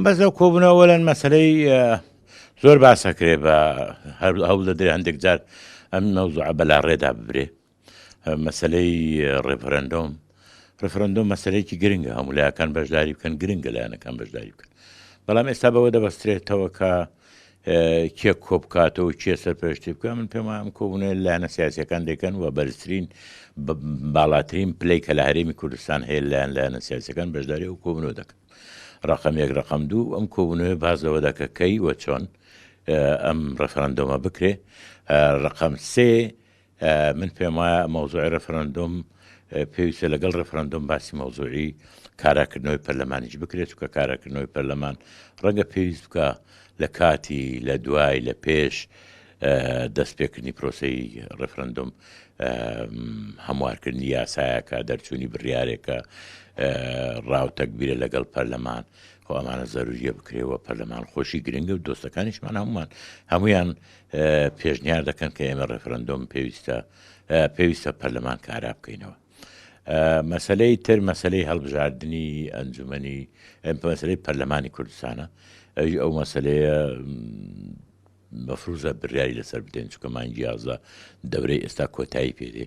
بەس لەو کۆبوونەوەلەن مەسلەی زۆر باسەکرێ بە هەوڵ دەدرێ هەندێک جار ئەم مەوزوعە بەلا ڕێدا ببرێ مەسلەی ڕێفرەندۆم مەسلەیەکی گرنگە هەمولایەکان بەشداری بکەن گرنگە لایەنەکان بەشداری بکەن بەڵام ئێستا بەوە دەبەسترێتەوە کە کێ کۆ بکاتەوە کێ سەرپێشتی بکە من پێم وایە ئەم کۆبوونە لایەنە سیاسیەکان دەکەن و بەرزترین باڵاترین پلەی کە لە هەرێمی کوردستان هەیە لایەنە سیاسیەکان بەشداری و کۆبوونەوە دەکەن ڕقم یەک ڕقم دوو ئەم کۆبوونەوە بازەوە دەکە کەی وە چۆن ئەم ڕەفرەندۆمە بکرێ ڕقم سێ من پێم وایە مەوزوعی ڕەفرەندۆم پێویستە لەگەڵ ڕەفرەندۆم باسی مەوزوعی کاراکردنەوەی پەرلەمانیش بکرێت و کە کاراکردنەوەی پەرلەمان ڕەنگە پێویست بکە لە کاتی لە دوای لە پێش دەستپێکردنی پرۆسەی ڕەفرەندۆم هەموارکردنی یاسایەکە دەرچوونی بڕیارێکە ڕاوتەکبیرە لەگەڵ پەرلەمان خۆ ئەمانە زەروریە بکرێەوە پەرلەمان خۆشی گرنگە و دۆستەکانیشمان هەمویان پێشنیار دەکەن کە ئێمە ڕەفرەندۆم پێویستە پەرلەمان کارا بکەینەوە مەسلەی تر مەسلەی هەڵبژاردننی ئەنجومەنی مەسلەی پەرلەمانی کوردستانە ئەو مەسلەیە مەفروزە بڕیاری لەسەر بدەین چونکە مانگی یازدە دەورەی ئێستا کۆتایی پێدێ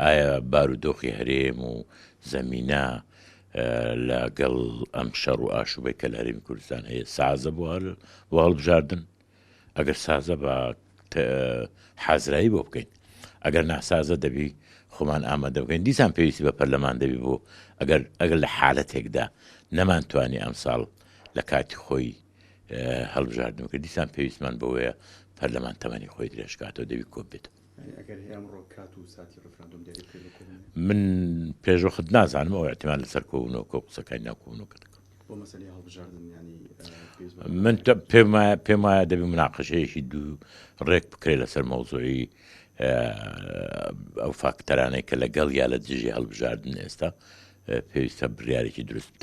ئایا بارودۆخی هەرێم و زەمینە لەگەڵ ئەم شەڕ و ئاشوبەی کە لە هەرێمی کوردستان هەیە سازە بۆ هەڵبژاردن ئەگەر سازە بە حازرایی بۆ بکەین ئەگەر ناسازە دەبی خۆمان ئامادە بکەین دیسان پێویستی بە پەرلەمان دەبی بۆ ئەگەر لە حالەتێکدا نەمانتوانی ئەمساڵ لە کاتی خۆی هەڵبژاردن کرد دیسان پێویستمان بەوەیە پەرلەمان تەمەنی خۆی درێژکاتەوە دەوی کۆ بێت من پێشوەخت نازانم ئەو احتیمال لەسەر کۆبوونەوە کۆ قسەکانی ناوکۆبوونەوە دەکەم من پێم وایە دەبی مناقەشەیەکی دوو ڕێک بکرێت لەسەر مەوزوعی ئەو فاکتەرانەی کە لەگەڵ یا لە دژی هەڵبژاردن ئێستا پێویستە بڕیارێکی دروست